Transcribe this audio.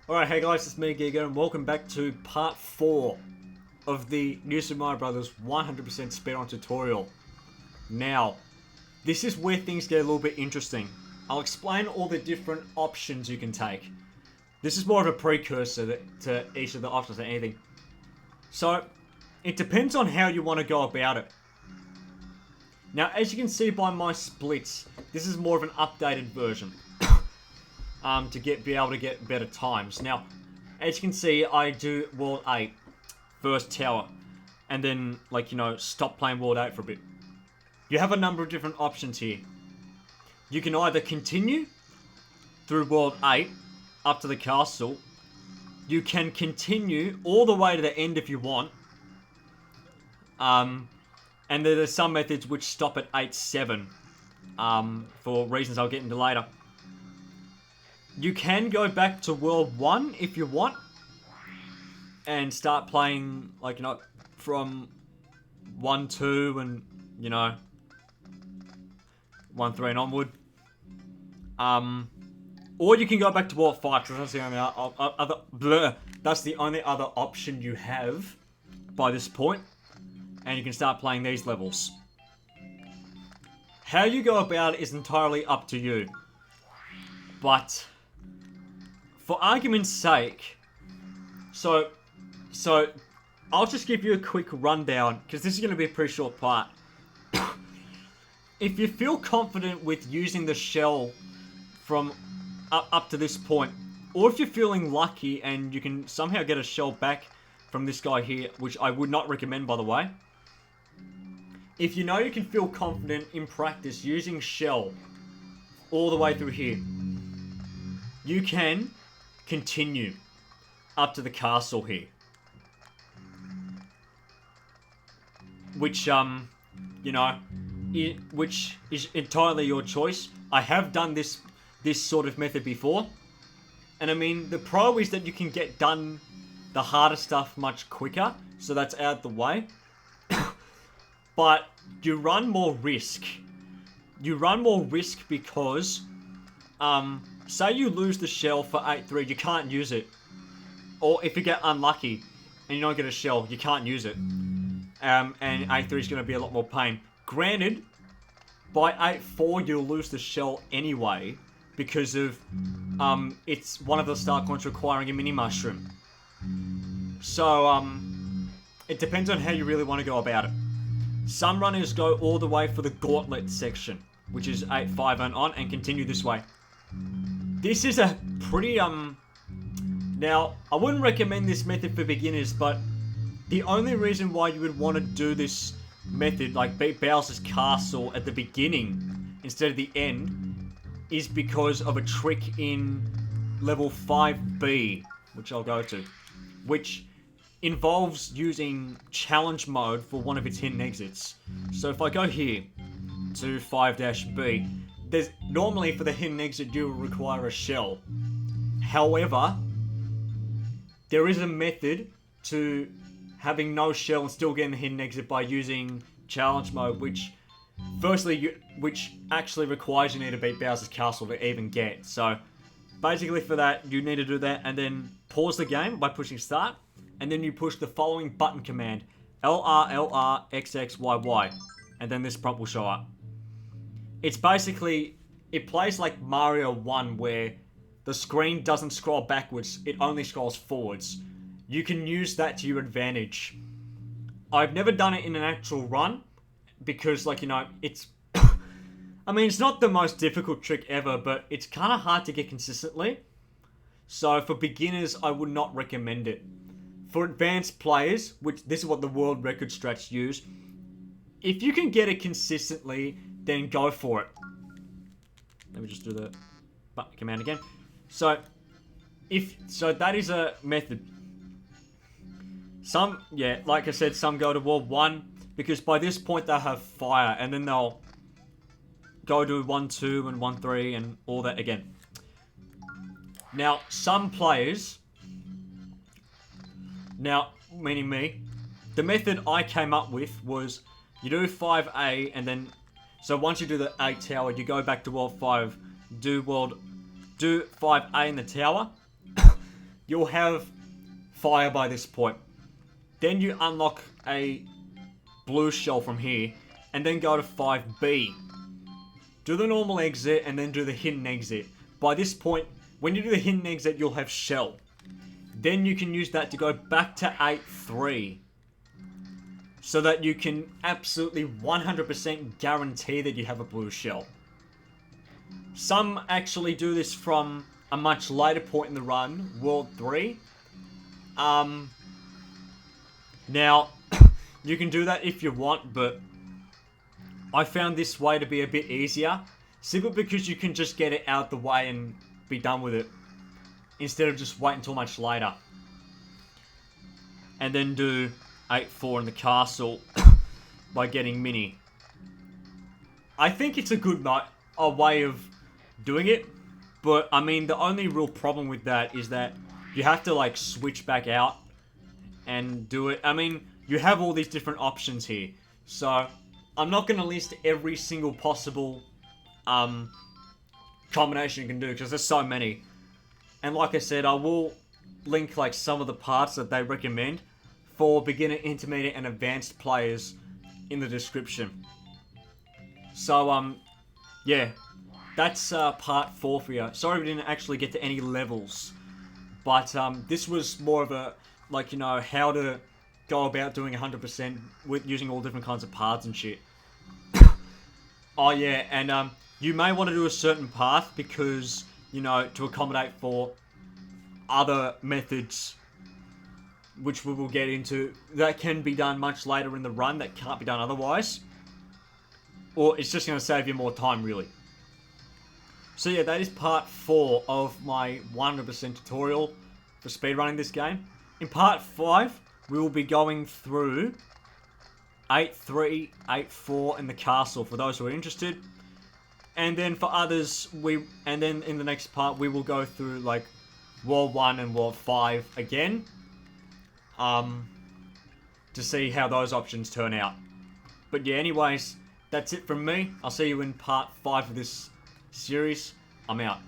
Alright, hey guys, it's me, Giga, and welcome back to part 4 of the New Super Mario Bros. 100% Speedrun tutorial. Now, this is where things get a little bit interesting. I'll explain all the different options you can take. This is more of a precursor to each of the options or anything. So, it depends on how you want to go about it. Now, as you can see by my splits, this is more of an updated version. To be able to get better times. Now, as you can see, I do World 8, first tower, and then, stop playing World 8 for a bit. You have a number of different options here. You can either continue through World 8 up to the castle. You can continue all the way to the end if you want. And there are some methods which stop at 8-7, for reasons I'll get into later. You can go back to World 1 if you want, and start playing, from 1-2 and, 1-3 and onward. Or you can go back to World 5, because that's the only other option you have by this point, and you can start playing these levels. How you go about it is entirely up to you, but for argument's sake, so I'll just give you a quick rundown, because this is going to be a pretty short part. If you feel confident with using the shell from up to this point, or if you're feeling lucky and you can somehow get a shell back from this guy here, which I would not recommend, by the way. If you know you can feel confident in practice using shell all the way through here, you can continue up to the castle here, which which is entirely your choice. I have done this sort of method before, and I mean, the pro is that you can get done the harder stuff much quicker, so that's out of the way. But you run more risk. You run more risk because say you lose the shell for 8-3, you can't use it. Or if you get unlucky and you don't get a shell, you can't use it. And 8-3 is going to be a lot more pain. Granted, by 8-4 you'll lose the shell anyway, because of it's one of the start points requiring a mini mushroom. So it depends on how you really want to go about it. Some runners go all the way for the gauntlet section, which is 8-5 and on, and continue this way. This is a pretty, now, I wouldn't recommend this method for beginners, but the only reason why you would want to do this method, like beat Bowser's Castle at the beginning instead of the end, is because of a trick in level 5B, which I'll go to, which involves using challenge mode for one of its hidden exits. So if I go here to 5-B, there's normally for the hidden exit you will require a shell. However, there is a method to having no shell and still getting the hidden exit by using challenge mode, which which actually requires you need to beat Bowser's Castle to even get. So basically for that, you need to do that and then pause the game by pushing start, and then you push the following button command, LRLRXXYY, and then this prompt will show up. It's basically, it plays like Mario 1, where the screen doesn't scroll backwards, it only scrolls forwards. You can use that to your advantage. I've never done it in an actual run, because, it's... I mean, it's not the most difficult trick ever, but it's kind of hard to get consistently. So for beginners, I would not recommend it. For advanced players, which this is what the world record strats use, if you can get it consistently, then go for it. Let me just do the button command again. So that is a method. Some, like I said, some go to World 1, because by this point they'll have fire, and then they'll go to 1-2 and 1-3 and all that again. Now, some players, meaning me, the method I came up with was you do 5A, and then, so once you do the 8 tower, you go back to World 5, do 5A in the tower, you'll have fire by this point. Then you unlock a blue shell from here, and then go to 5B. Do the normal exit, and then do the hidden exit. By this point, when you do the hidden exit, you'll have shell. Then you can use that to go back to 8-3. So that you can absolutely 100% guarantee that you have a blue shell. Some actually do this from a much later point in the run, World 3. Now, you can do that if you want, but I found this way to be a bit easier. Simply because you can just get it out the way and be done with it. Instead of just wait until much later. And then do 8-4 in the castle by getting Mini. I think it's a good way of doing it. But, I mean, the only real problem with that is that you have to, like, switch back out and do it. I mean, you have all these different options here. So, I'm not going to list every single possible combination you can do, because there's so many. And like I said, I will link, like, some of the parts that they recommend for beginner, intermediate, and advanced players in the description. So, yeah. That's part 4 for you. Sorry we didn't actually get to any levels. But this was more of a, like, you know, how to go about doing 100% with using all different kinds of paths and shit. Oh yeah, and you may want to do a certain path because, you know, to accommodate for other methods, which we will get into, that can be done much later in the run, that can't be done otherwise. Or it's just going to save you more time, really. So yeah, that is part 4 of my 100% tutorial for speedrunning this game. In part 5, we will be going through 8-3, 8-4 in the castle for those who are interested. And then for others, and then in the next part, we will go through like World 1 and World 5 again. To see how those options turn out. But yeah, anyways, that's it from me. I'll see you in part 5 of this series. I'm out.